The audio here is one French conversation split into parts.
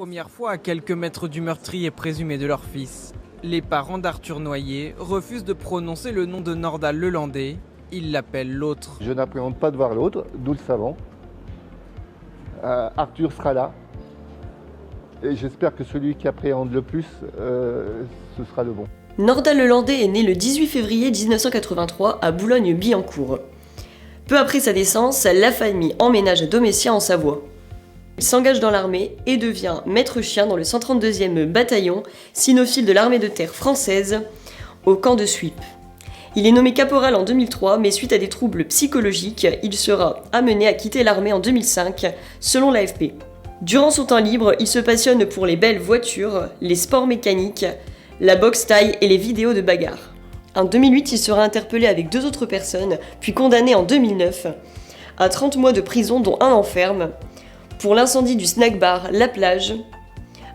première fois à quelques mètres du meurtrier présumé de leur fils. Les parents d'Arthur Noyer refusent de prononcer le nom de Nordal Lelandais. Ils l'appellent l'autre. Je n'appréhende pas de voir l'autre, d'où le savon. Arthur sera là. Et j'espère que celui qui appréhende le plus, ce sera le bon. Nordal Lelandais est né le 18 février 1983 à Boulogne-Billancourt. Peu après sa naissance, la famille emménage à Dométia en Savoie. Il s'engage dans l'armée et devient maître chien dans le 132e bataillon cynophile de l'armée de terre française au camp de Suippes. Il est nommé caporal en 2003, mais suite à des troubles psychologiques, il sera amené à quitter l'armée en 2005, selon l'AFP. Durant son temps libre, il se passionne pour les belles voitures, les sports mécaniques, la boxe thaï et les vidéos de bagarre. En 2008, il sera interpellé avec 2 autres personnes, puis condamné en 2009 à 30 mois de prison, dont 1 an ferme, pour l'incendie du snack bar La Plage,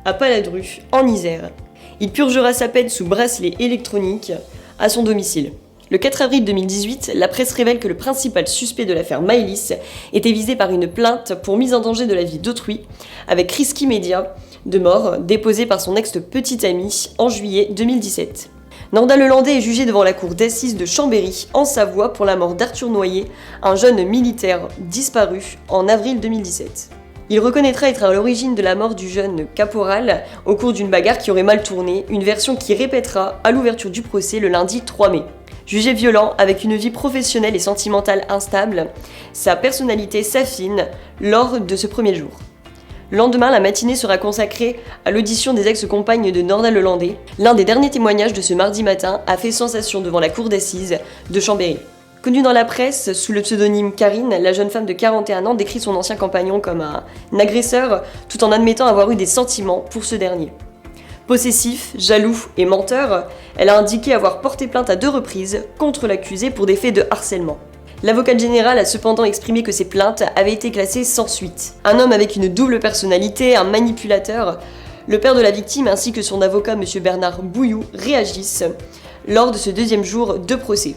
à Paladru, en Isère. Il purgera sa peine sous bracelet électronique à son domicile. Le 4 avril 2018, la presse révèle que le principal suspect de l'affaire Maëlys était visé par une plainte pour mise en danger de la vie d'autrui, avec risque immédiat de mort déposée par son ex-petite amie en juillet 2017. Nordal Lelandais est jugé devant la cour d'assises de Chambéry, en Savoie, pour la mort d'Arthur Noyer, un jeune militaire disparu en avril 2017. Il reconnaîtra être à l'origine de la mort du jeune caporal au cours d'une bagarre qui aurait mal tourné, une version qui répétera à l'ouverture du procès le lundi 3 mai. Jugé violent, avec une vie professionnelle et sentimentale instable, sa personnalité s'affine lors de ce premier jour. Le lendemain, la matinée sera consacrée à l'audition des ex-compagnes de Nordal Lelandais. L'un des derniers témoignages de ce mardi matin a fait sensation devant la cour d'assises de Chambéry. Connue dans la presse sous le pseudonyme Karine, la jeune femme de 41 ans décrit son ancien compagnon comme un agresseur, tout en admettant avoir eu des sentiments pour ce dernier. Possessif, jaloux et menteur, elle a indiqué avoir porté plainte à 2 reprises contre l'accusé pour des faits de harcèlement. L'avocate générale a cependant exprimé que ces plaintes avaient été classées sans suite. Un homme avec une double personnalité, un manipulateur, le père de la victime ainsi que son avocat M. Bernard Bouillou réagissent lors de ce 2e jour de procès.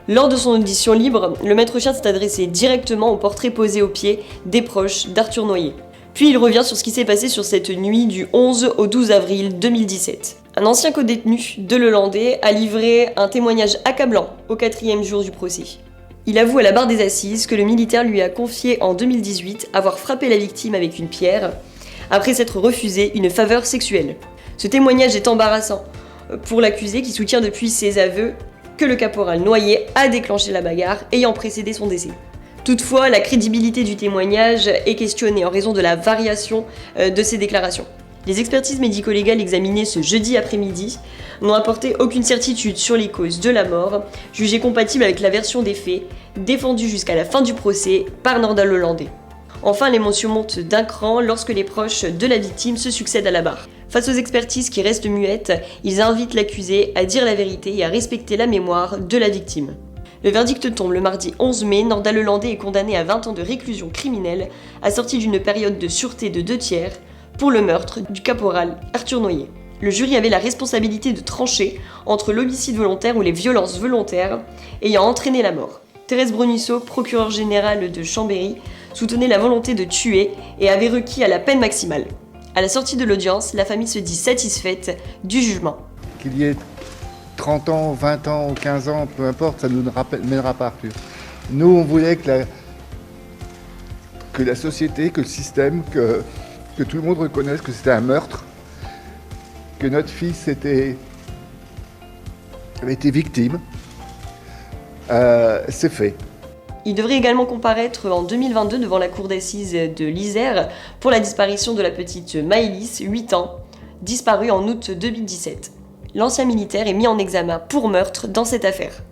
Lors de son audition libre, le maître chien s'est adressé directement au portrait posé aux pieds des proches d'Arthur Noyer. Puis il revient sur ce qui s'est passé sur cette nuit du 11 au 12 avril 2017. Un ancien codétenu de Lelandais a livré un témoignage accablant au 4e jour du procès. Il avoue à la barre des assises que le militaire lui a confié en 2018 avoir frappé la victime avec une pierre après s'être refusé une faveur sexuelle. Ce témoignage est embarrassant pour l'accusé qui soutient depuis ses aveux que le caporal Noyer a déclenché la bagarre ayant précédé son décès. Toutefois, la crédibilité du témoignage est questionnée en raison de la variation de ses déclarations. Les expertises médico-légales examinées ce jeudi après-midi n'ont apporté aucune certitude sur les causes de la mort, jugées compatibles avec la version des faits, défendue jusqu'à la fin du procès par Nordal Lelandais. Enfin, l'émotion monte d'un cran lorsque les proches de la victime se succèdent à la barre. Face aux expertises qui restent muettes, ils invitent l'accusé à dire la vérité et à respecter la mémoire de la victime. Le verdict tombe le mardi 11 mai, Nordal Lelandais est condamné à 20 ans de réclusion criminelle, assorti d'une période de sûreté de 2/3, pour le meurtre du caporal Arthur Noyer. Le jury avait la responsabilité de trancher entre l'homicide volontaire ou les violences volontaires ayant entraîné la mort. Thérèse Brunisseau, procureure générale de Chambéry, soutenait la volonté de tuer et avait requis à la peine maximale. À la sortie de l'audience, la famille se dit satisfaite du jugement. Qu'il y ait 30 ans, 20 ans, 15 ans, peu importe, ça ne nous mènera pas Arthur. Nous, on voulait que la société, que le système, que tout le monde reconnaisse que c'était un meurtre, que notre fils avait été victime. C'est fait. Il devrait également comparaître en 2022 devant la cour d'assises de l'Isère pour la disparition de la petite Maëlys, 8 ans, disparue en août 2017. L'ancien militaire est mis en examen pour meurtre dans cette affaire.